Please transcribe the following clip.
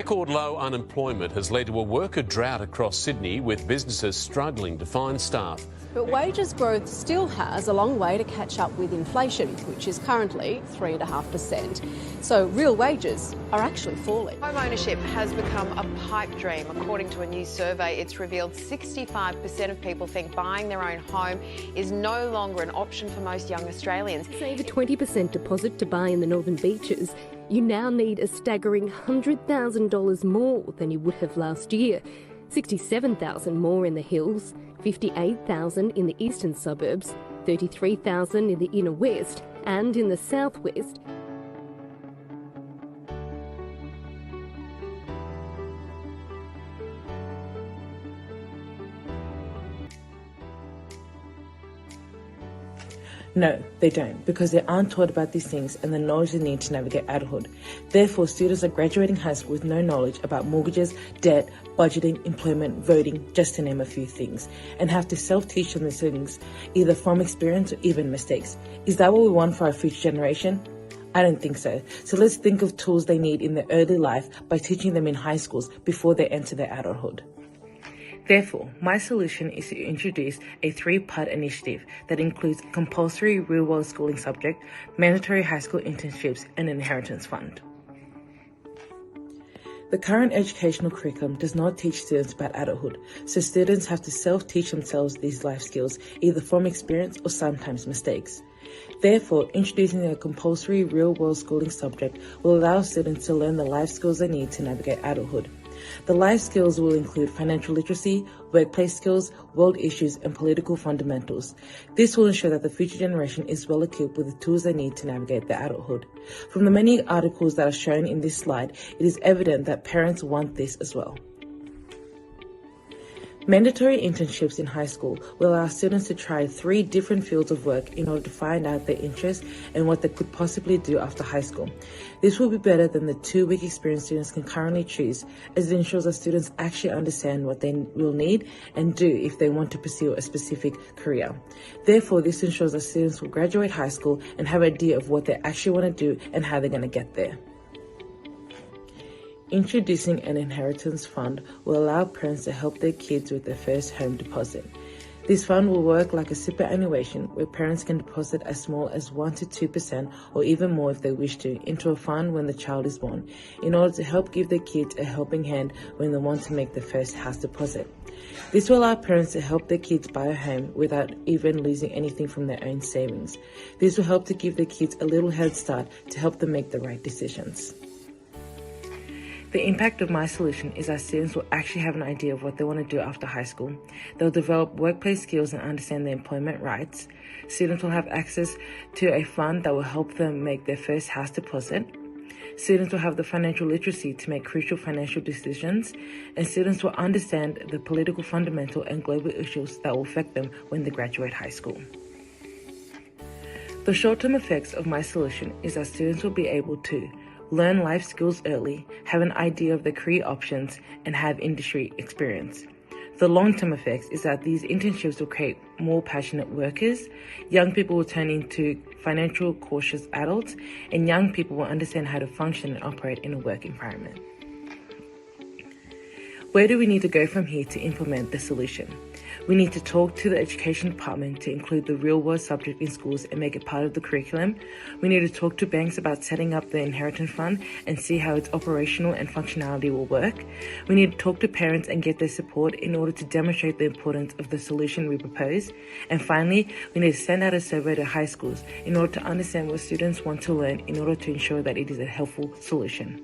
Record low unemployment has led to a worker drought across Sydney, with businesses struggling to find staff. But wages growth still has a long way to catch up with inflation, which is currently 3.5%. So real wages are actually falling. Home ownership has become a pipe dream. According to a new survey, it's revealed 65% of people think buying their own home is no longer an option for most young Australians. Save a 20% deposit to buy in the Northern Beaches. You now need a staggering $100,000 more than you would have last year. $67,000 more in the hills, $58,000 in the eastern suburbs, $33,000 in the inner west, and in the southwest. No, they don't, because they aren't taught about these things and the knowledge they need to navigate adulthood. Therefore, students are graduating high school with no knowledge about mortgages, debt, budgeting, employment, voting, just to name a few things, and have to self-teach on these things, either from experience or even mistakes. Is that what we want for our future generation? I don't think so. So let's think of tools they need in their early life by teaching them in high schools before they enter their adulthood. Therefore, my solution is to introduce a 3-part initiative that includes compulsory real-world schooling subject, mandatory high school internships, and an inheritance fund. The current educational curriculum does not teach students about adulthood, so students have to self-teach themselves these life skills, either from experience or sometimes mistakes. Therefore, introducing a compulsory real-world schooling subject will allow students to learn the life skills they need to navigate adulthood. The life skills will include financial literacy, workplace skills, world issues, and political fundamentals. This will ensure that the future generation is well equipped with the tools they need to navigate their adulthood. From the many articles that are shown in this slide, it is evident that parents want this as well. Mandatory internships in high school will allow students to try 3 different fields of work in order to find out their interests and what they could possibly do after high school. This will be better than the 2-week experience students can currently choose, as it ensures that students actually understand what they will need and do if they want to pursue a specific career. Therefore, this ensures that students will graduate high school and have an idea of what they actually want to do and how they're going to get there. Introducing an inheritance fund will allow parents to help their kids with their first home deposit. This fund will work like a superannuation, where parents can deposit as small as 1 to 2% or even more if they wish to into a fund when the child is born, in order to help give their kids a helping hand when they want to make their first house deposit. This will allow parents to help their kids buy a home without even losing anything from their own savings. This will help to give their kids a little head start to help them make the right decisions. The impact of my solution is that students will actually have an idea of what they want to do after high school. They'll develop workplace skills and understand their employment rights. Students will have access to a fund that will help them make their first house deposit. Students will have the financial literacy to make crucial financial decisions, and students will understand the political fundamental and global issues that will affect them when they graduate high school. The short-term effects of my solution is that students will be able to learn life skills early, have an idea of their career options, and have industry experience. The long-term effects is that these internships will create more passionate workers, young people will turn into financial cautious adults, and young people will understand how to function and operate in a work environment. Where do we need to go from here to implement the solution? We need to talk to the education department to include the real-world subject in schools and make it part of the curriculum. We need to talk to banks about setting up the inheritance fund and see how its operational and functionality will work. We need to talk to parents and get their support in order to demonstrate the importance of the solution we propose. And finally, we need to send out a survey to high schools in order to understand what students want to learn in order to ensure that it is a helpful solution.